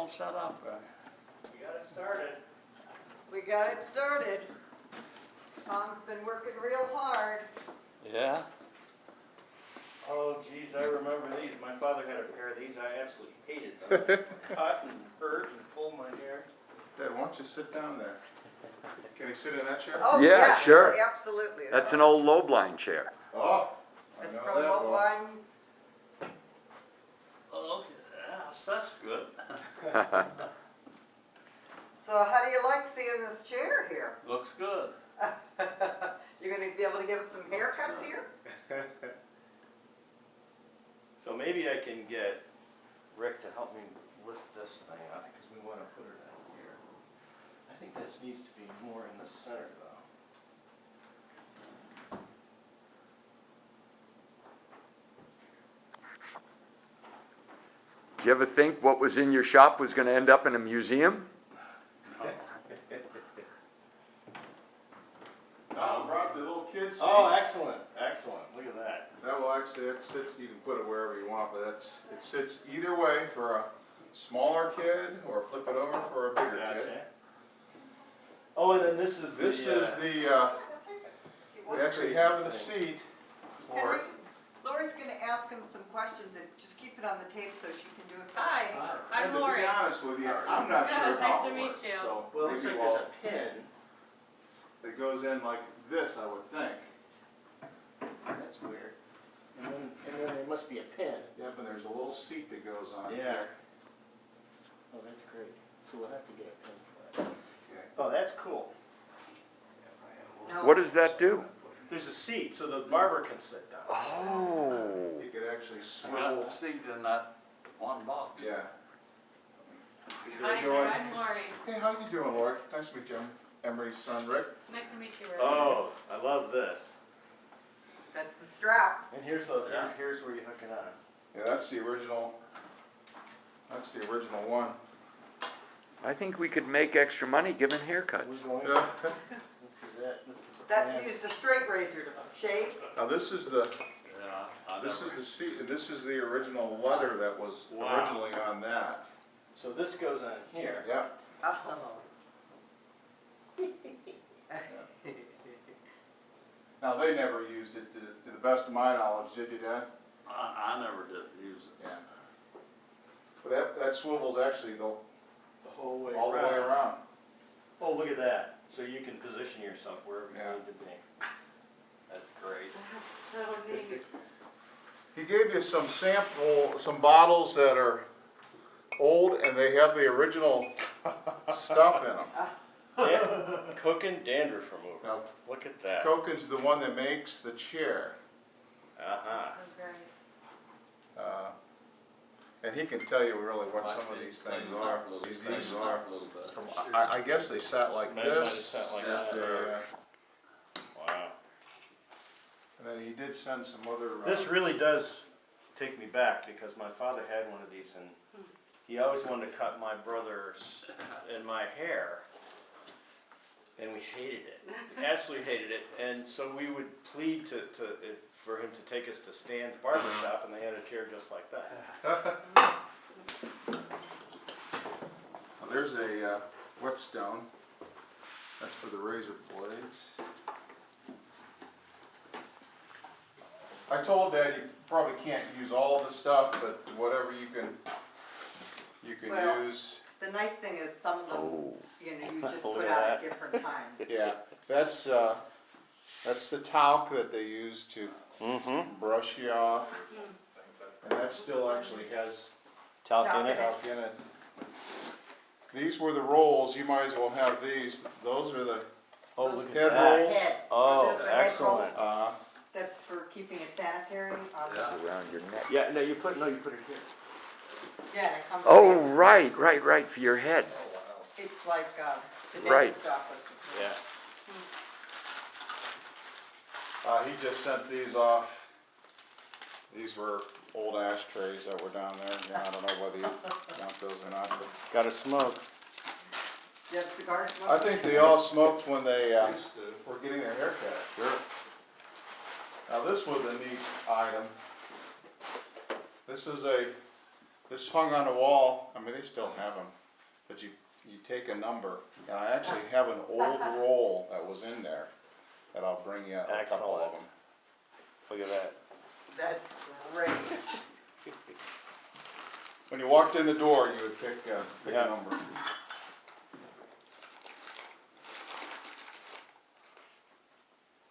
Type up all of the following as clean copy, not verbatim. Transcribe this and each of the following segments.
all set up. We got it started. We got it started. Tom's been working real hard. Yeah? Oh, geez, I remember these. My father had a pair of these. I absolutely hated them. Cut and hurt and pulled my hair. Dad, why don't you sit down there? Can he sit in that chair? Oh, Yeah, sure. Absolutely. That's an old low blind chair. Oh, I It's know from that Low one. Line. Oh, yes, that's good. So how do you like seeing this chair here? Looks good. You're gonna be able to give us some haircuts here? So maybe I can get Rick to help me lift this thing up because we want to put it out here. I think this needs to be more in the center though. Did you ever think what was in your shop was going to end up in a museum? Now, brought the little kids seat. Oh, excellent, excellent. Look at that. That will actually, that sits, you can put it wherever you want, but it sits either way for a smaller kid or flip it over for a bigger kid. Gotcha. Oh, and then this is the. This is the, we actually have the seat for Henry, it. Lori's gonna ask him some questions and just keep it on the tape so she can do it. Hi, And I'm to Lori. be honest with you, I'm not Good, sure nice how to it meet works, you. so Well, it looks maybe like there's a pin. it goes in like this, I would think. That's weird. And then there must be a pin. Yep, and there's a little seat that goes on Yeah. here. Oh, that's great. So we'll have to get a pin for it. Okay. Oh, that's cool. No. What does that do? There's a seat so the barber can sit down. Oh. You could actually Not swivel. the seat in that one box. Yeah. Hi, sir, I'm Lori. Hey, how you doing, Lori? Nice to meet you. I'm Emery's son, Rick. Nice to meet you, Rick. Oh, I love this. That's the strap. And here's the here's where you hook it on. Yeah, that's the original. That's the original one. I think we could make extra money giving haircuts. We're going. Yeah. This is it. This is the That plan. used a straight razor to shave. Now this is the Yeah. this is the seat. This is the original leather that was Wow. originally on that. So this goes on here. Yeah. Oh. Now they never used it to the best of my knowledge, did you, Dad? I never did use it. Yeah. But that swivel's actually the whole way all the way around. Oh, look at that. So you can position yourself wherever Yeah. you need to be. That's great. So neat. He gave you some bottles that are old and they have the original stuff in them. Cooking dandruff remover. Now, Look at that. Koken's the one that makes the chair. Uh-huh. So great. And he can tell you really what some of these things are. These things are. I guess they sat like Might have this. sat like That's that. Wow. And then he did send some other. This really does take me back because my father had one of these and he always wanted to cut my brother's and my hair. And we hated it, absolutely hated it. And so we would plead for him to take us to Stan's barber shop and they had a chair just like that. Now, there's a whetstone. That's for the razor blades. I told Dad you probably can't use all of the stuff, but whatever you can Well, use. The nice thing is some of them, Oh. you just Look put at out that. at different times. Yeah, that's the talc that they use to Mm-hmm. brush you off, and that still actually has Talc in it. talc in it. These were the rolls. You might as well have these. Those are the Oh, look at head that. rolls. Head. Oh, There's the head excellent. That's for keeping it sanitary. It's around your neck. Yeah, no, you put it here. Yeah, it comes. Oh, in. right, for your head. It's like, the Right. dentist office. Yeah. He just sent these off. These were old ashtrays that were down there. Yeah, I don't know whether you want those or not, but Gotta smoke. You have cigars? I think they all smoked when they were getting their hair cut. Sure. Now this was a neat item. This is a This hung on the wall, I mean, they still have them, but you take a number, and I actually have an old roll that was in there, that I'll bring you a couple of Excellent. them. Look at that. That's great. When you walked in the door, you would pick a Yeah. number.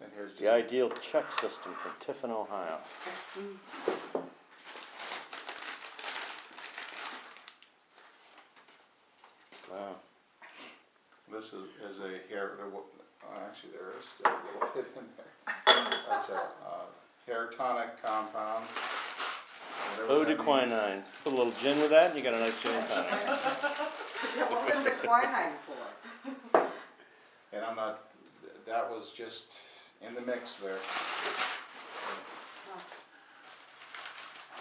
And here's The just, ideal check system from Tiffin, Ohio. Wow. this is a hair, actually there is still a little bit in there. That's a hair tonic compound. whatever Eau de that means. quinine. Put a little gin with that, and you got a nice gin and tonic. Yeah, what was the quinine for? And I'm not, that was just in the mix there.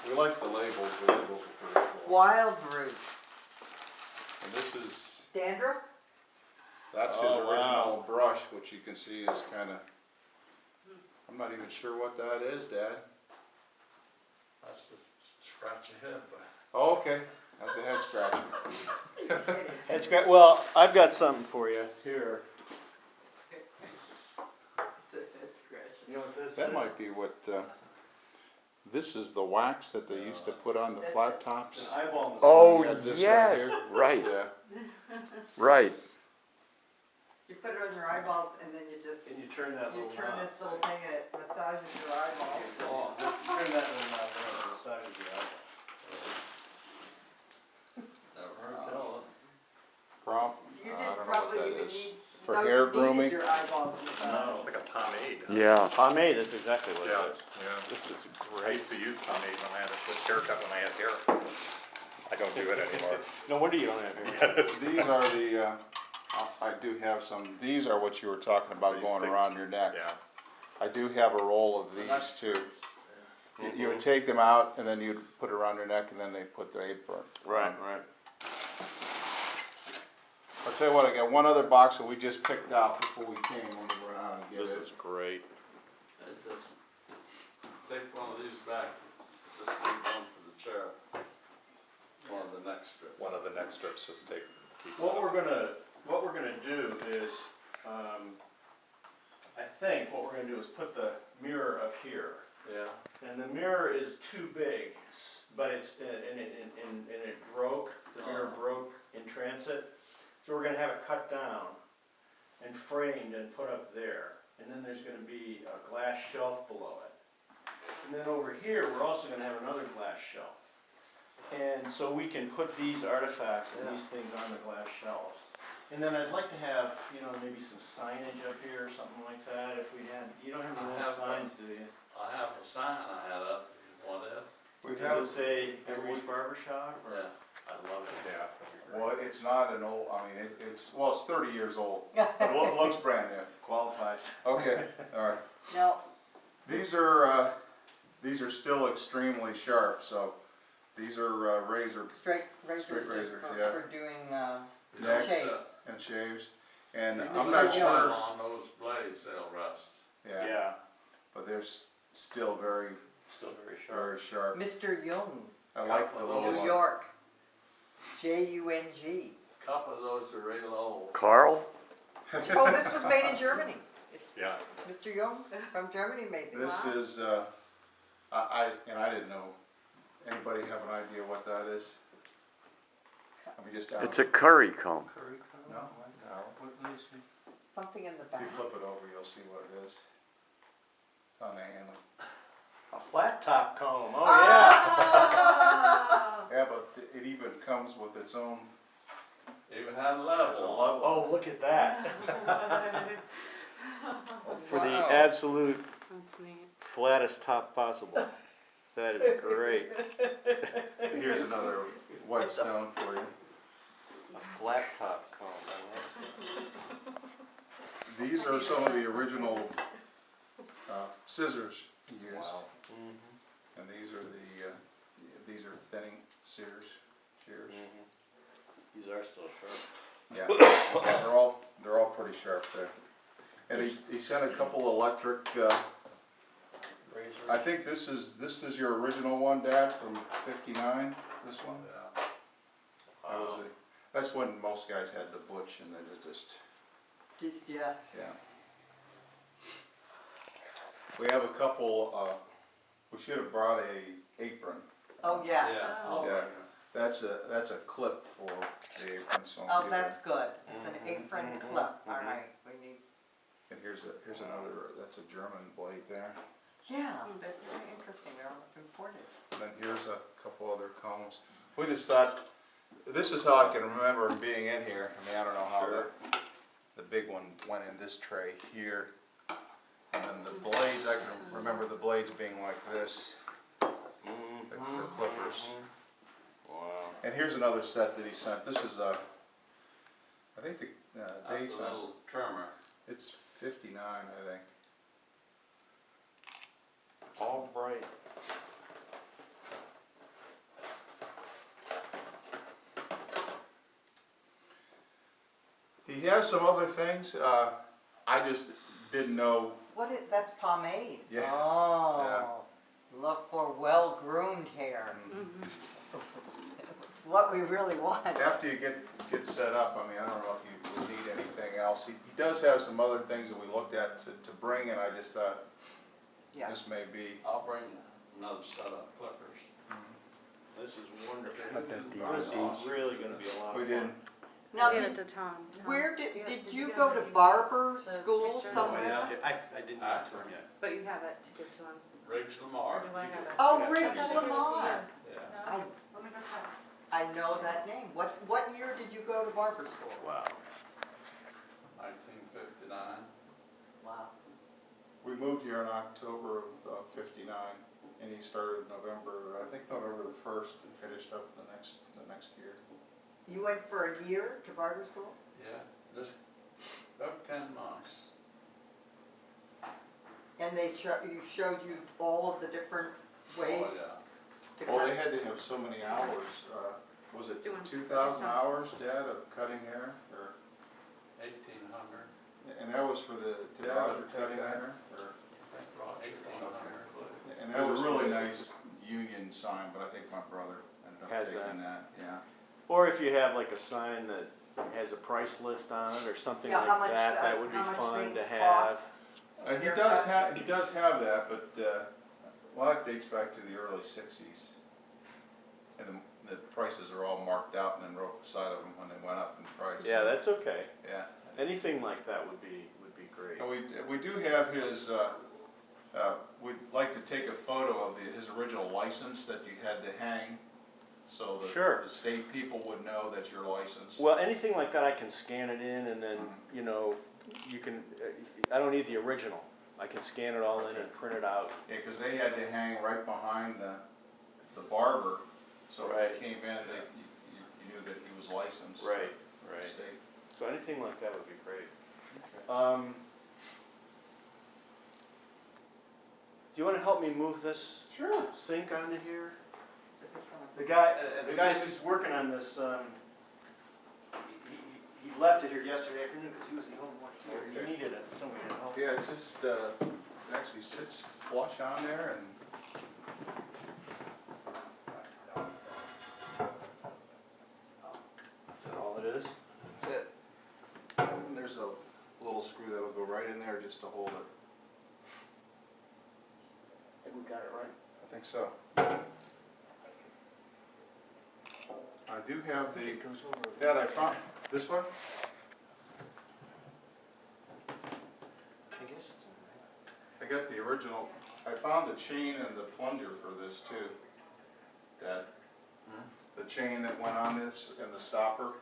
We like the labels are pretty cool. Wild root. And this is, Dandruff? that's his Oh, wow. original brush, which you can see is kinda, I'm not even sure what that is, Dad. That's the scratch your head, but. Oh, okay, that's a head scratcher. That's great. Well, I've got something for you here. You know what this That is? might be what, this is the wax that they used to put on the flat It's tops. an eyeball massage. Oh, Yeah, this right yes, here. right, Yeah, right. You put it on your eyeballs and then you just, And you turn that you little turn knob. this little thing and it massages your eyeballs. Oh, this, turn that little knob around, it massages your eyeball. Never heard tell it. You I did don't know what probably that even is. need, For no, hair you needed grooming? your eyeballs massaged. No. Like a pomade. Yeah, Pomade, that's exactly what Yeah, it is. yeah. This is I great. used to use pomade when I had a quick haircut when I had hair. I don't do it anymore. No wonder you don't have hair. Yeah, that's These are the, I do have some, these are what you were talking about These going things. around your neck. Yeah. I do have a roll of these too. You would take them out and then you'd put it around your neck and then they put the apron. Right, right. I'll tell you what, I got one other box that we just picked out before we came when we went out and get This it. is great. just take one of these back, just leave one for the chair. One of the next strip. One of the neck strips, just take. keep What it. we're gonna do is, I think what we're gonna do is put the mirror up here. Yeah. And the mirror is too big, but it's, and it broke, the mirror broke in transit. So we're gonna have it cut down and framed and put up there. And then there's gonna be a glass shelf below it. And then over here, we're also gonna have another glass shelf. And so we can put these artifacts and these things on the glass shelves. And then I'd like to have, you know, maybe some signage up here or something like that if we had, you don't have any I little have signs, do you? I have a sign I had up, if you want it. We have, Does it say Emery's Barber Shop or? Yeah. I love it. Yeah. that'd be great. well, it's not an old, I mean, it's 30 years old, but it looks brand new. Qualifies. Okay, all right. No, These are still extremely sharp, so these are razor straight razors Straight just razors, for, yeah. for doing, necks shaves. and shaves. And Just I'm not like sure, On those blades, they'll rust. yeah, Yeah, but they're still very, still very sharp. very sharp. Mr. Jung, I like the little New one. York. Jung. Couple of those are real old. Carl? Oh, this was made in Germany. Yeah. Mr. Jung from Germany made this. This is, I didn't know. Anybody have an idea what that is? I mean, just out. It's a curry comb. No? Something in the If back. you flip it over, you'll see what it is. It's on the handle. A flat top comb, oh yeah. Ah! Yeah, but it even comes with its own, Even had there's a level. level. Oh, look at that. For the Wow. absolute That's neat. flattest top possible. That is great. Here's another white stone for you. A flat top comb, I love it. These are some of the original scissors used. Wow. And these are thinning shears. These are still sharp. Yeah, they're all pretty sharp there. And he sent a couple electric, Razor. I think this is your original one, Dad, from '59. this one. Yeah. That's when most guys had the butch and then it just, Yeah. yeah. We have a couple, we should have brought a apron. Oh, yeah. Oh. Yeah. That's a clip for the apron, so. Oh, that's good. It's an apron clip, all Mhm. right, we need, And here's another, that's a German blade there. yeah, they're very interesting, they're imported. And then here's a couple other combs. We just thought, this is how I can remember being in here. I mean, I don't know how the big one went in this tray here. And then the blades, I can remember the blades being like this, the clippers. Wow. And here's another set that he sent. This is I think the That's date's a on, little trimmer. it's 59, I think. All bright. He has some other things, I just didn't know. What is, that's pomade? Yeah. Oh, look for well-groomed hair. Mhm. It's what we really want. After you get set up, I mean, I don't know if you need anything else. He does have some other things that we looked at to bring, and I just thought Yeah. this may be. I'll bring another set of clippers. This is wonderful. Awesome. This is really gonna be a lot of We fun. didn't. Now, Give did- it to Tom. where Do did get you him go the- to barber the school picture? somewhere? yeah. I didn't get to him yet. But you have it to give to him, Riggs or Lamar. do I have it? Oh, Yeah. Rick Should I give it to you? Lamar. Yeah. No? I, Let me go check. I know that name. What year did you go to barber school? Wow. 1959. Wow. We moved here in October of '59, and he started November, I think November the 1st, and finished up the next year. You went for a year to barber school? Yeah, just about 10 months. And they showed you all of the different ways Oh, yeah. to Well, they cut? had to have so many hours, was it Do one. 2,000 hours, Dad, of cutting hair? Or, 1800. and that was for the dad for cutting hair? Or, That's about 1800. and that was a really nice union sign, but I think my brother ended up Has taking that, yeah. Or if you have like a sign that has a price list on it or something Yeah, how like much, that would be how much fun to things have. cost? He does have that, but, well, that dates back to the early 60s. And the prices are all marked out and then wrote beside of them when they went up in price. Yeah, that's okay. Yeah. Anything like that would be great. And we do have his, we'd like to take a photo of his original license that you had to hang, so that Sure. the state people would know that you're licensed. Well, anything like that, I can scan it in and then, you know, you can, I don't need the original. I can scan it all in and print it out. Yeah, because they had to hang right behind the barber, so when Right. they came in, you knew that he was licensed. Right, by the right. state. So anything like that would be great. Do you wanna help me move this Sure. sink onto here? Just in front of The guy who's working on this, he left it here yesterday afternoon because he was the only one here. He Okay. needed it, somebody to help. Yeah, it just, actually sits flush on there and. Is that all it is? That's it. And there's a little screw that'll go right in there just to hold it. Think we got it right? I think so. I do have the, It goes over. Dad, I found, this one? I guess it's all I got the original, I found the chain and the plunger for this too. Dad, the chain that went on this and the stopper. right.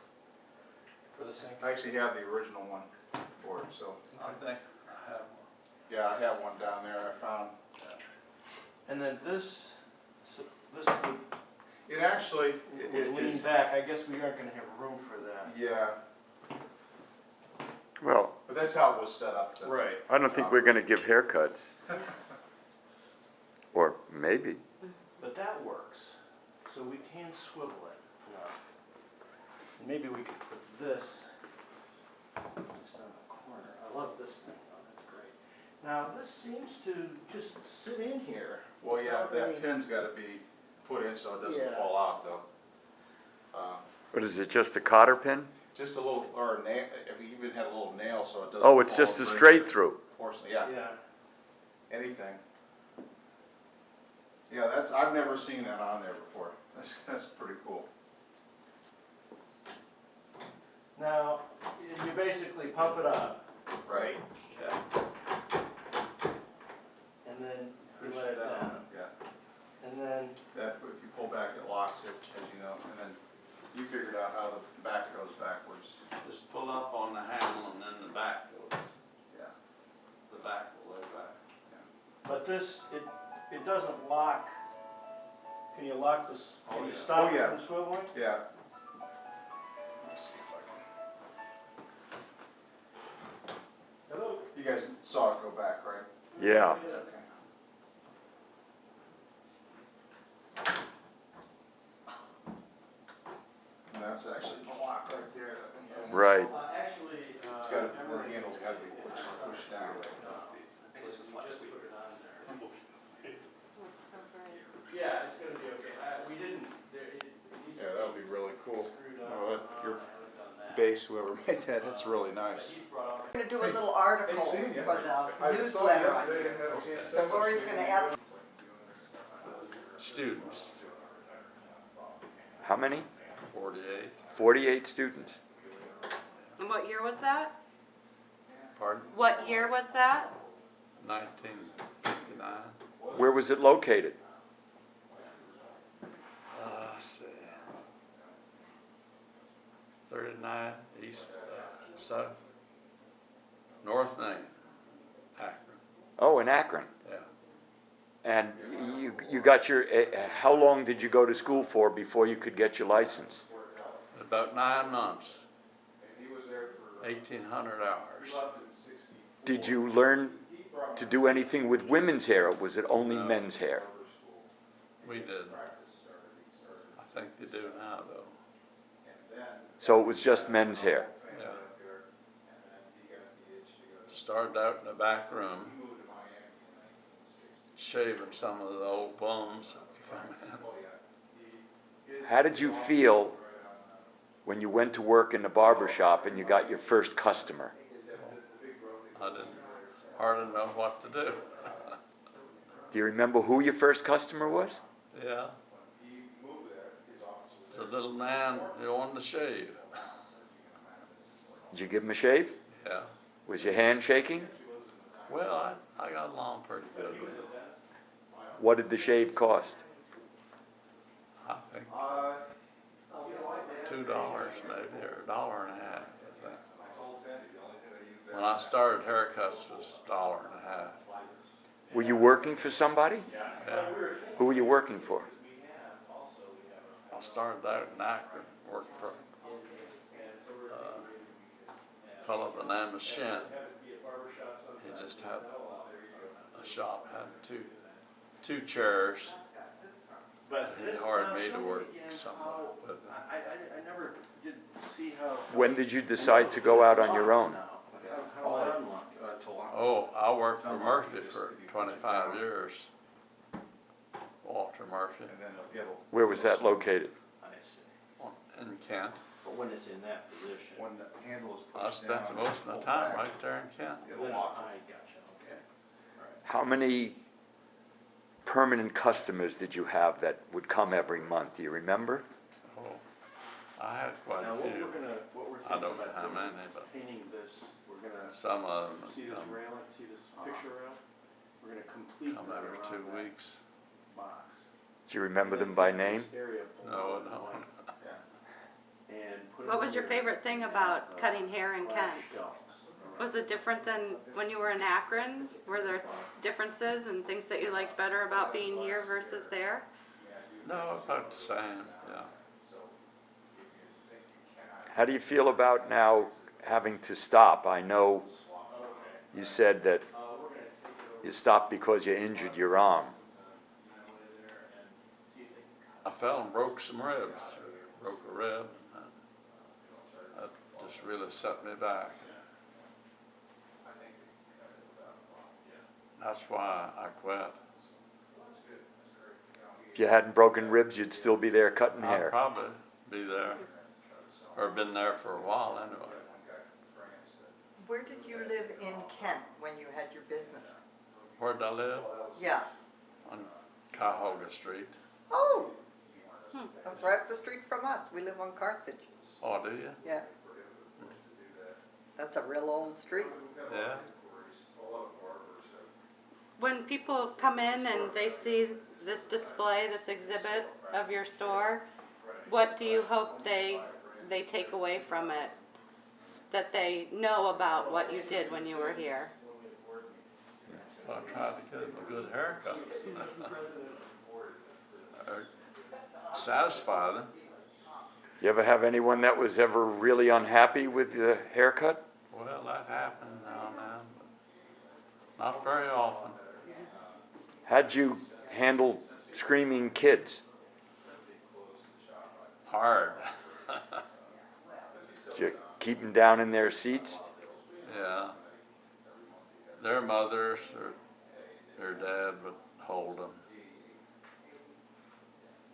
For the sink? I actually have the original one for it, so. I think I have one. Yeah, I have one down there I found. And then this would It actually, lean is, back. I guess we aren't gonna have room for that. yeah, Well, but that's how it was set up. Right. I don't think we're gonna give haircuts. Or maybe. But that works. So we can swivel it enough. And maybe we could put this just on the corner. I love this thing. Oh, that's great. Now, this seems to just sit in here. Well, yeah, without any- that pin's gotta be put in so it doesn't Yeah. fall out though. What is it, just a cotter pin? Just a little, or a nail, if we even had a little nail so it doesn't. Oh, it's fall just a and break straight the through. Porcelain, yeah, Yeah. anything. Yeah, I've never seen that on there before. That's pretty cool. Now, you basically pump it up, Right. okay? And then you let it down, Yeah, and then, that, if you pull back, it locks it, as you know, and then you figured out how the back goes backwards. Just pull up on the handle and then the back goes, Yeah. the back will lay back. but this, it doesn't lock. Can you lock this, can Oh, you yeah. stop Oh, it yeah. from swiveling? Yeah. Let me see if I Hello? can. You guys saw it go back, right? Yeah. Okay. And that's actually the lock right there. Right. Actually, It's got, the handle's gotta be pushed down. Looks so great. Yeah, it's gonna be okay. We didn't, it needs to Yeah, that would be really cool. screwed up. Oh, that, your I haven't done that. base, whoever made that, that's really nice. He's brought We're gonna do a little article for the newsletter on you. So Lori's gonna ask. Students, How many? 48, 48 students. And what year was that? pardon, What year was that? 1959. Where was it located? Let's see. 39 east, south, North Main, Akron, Oh, in Akron. yeah. And you got your, how long did you go to school for before you could get your license? About 9 months, 1,800 hours. Did you learn to do anything with women's hair, or was it only No. men's hair? We didn't. I think they do now, though. So it was just men's hair? Yeah. Started out in the back room, shaving some of the old bums that come in. How did you feel when you went to work in the barber shop and you got your first customer? I didn't hardly know what to do. Do you remember who your first customer was? Yeah. It's a little man who wanted to shave. Did you give him a shave? Yeah. Was your hand shaking? Well, I got along pretty good with it. What did the shave cost? I think $2 maybe, or $1.50, I think. When I started, haircuts was $1.50. Were you working for somebody? Yeah. Who were you working for? I started out in Akron, worked for a fellow by the name of Shin. He just had a shop, had two chairs. But He this, hired now me to show work again somewhat with him. I never did see how. When did you decide to go out on your own? How I unlock it. Oh, I worked for Murphy for 25 years. Walter Murphy, And then it'll. Where was that located? I see. in Kent. But when it's in that position. When the handle is pushed I spent down, the most of my pulled time back, right there in Kent. It'll Then lock. I gotcha, okay. How many permanent customers did you have that would come every month? Do you remember? Oh, I had quite Now, a what few. we're I thinking don't know about how doing many, is but painting this, we're gonna, some of them see this come, railing, see this picture rail? We're gonna complete come that every around 2 that weeks. box. Do you remember them by name? This area pulled No, out no. white and put it What was your under, favorite thing about cutting hair in glass Kent? shelves. Was it different than when you were in Akron? Were there differences and things that you liked better about being here versus there? No, about the same, yeah. How do you feel about now having to stop? I know you said that you stopped because you injured your arm. I fell and broke some ribs, broke a rib. And that just really set me back. That's why I quit. you hadn't broken ribs, you'd still be there cutting I'd hair. probably be there, or been there for a while anyway. Where did you live in Kent when you had your business? Where'd I live? Yeah. On Cuyahoga Street. Oh, that's right up the street from us. We live on Carthage. Oh, do you? Yeah. That's a real old street. Yeah. When people come in and they see this display, this exhibit of your store, what do you hope they take away from it? That they know about what you did when you were here? Well, I tried to get him a good haircut. Or satisfy them. You ever have anyone that was ever really unhappy with the haircut? Well, that happened now and then, but not very often. How'd you handle screaming kids? Hard. Did you keep them down in their seats? Yeah. Their mothers or their dad would hold them.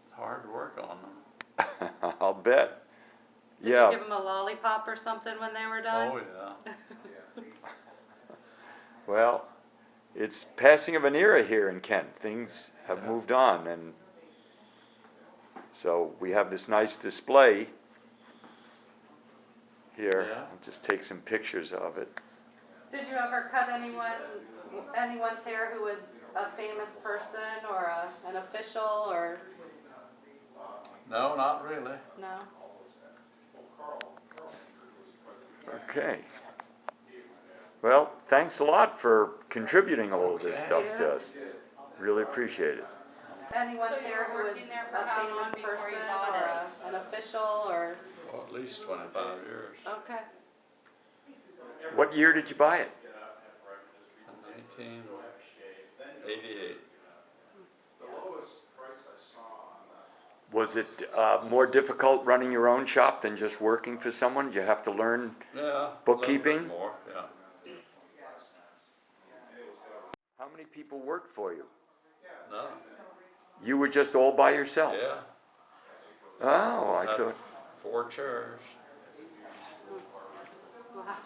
It's hard to work on them. I'll bet. Did Yeah. you give them a lollipop or something when they were done? Oh, yeah. Well, it's passing of an era here in Kent. Things have Yeah. moved on, and so we have this nice display here. Yeah. I'll just take some pictures of it. Did you ever cut anyone's hair who was a famous person or an official or No, not really. no? Okay. Well, thanks a lot for contributing all of this Okay. stuff to us. Really appreciate it. Anyone's hair who was a famous person or an official or, Well, at least 25 years. okay. What year did you buy it? In 1988. Was it more difficult running your own shop than just working for someone? Did you have to learn? Yeah. a little bit Bookkeeping? More, yeah. How many people worked for you? No, You were just all by yourself? yeah. Oh, I Had thought, 4 chairs. Wow.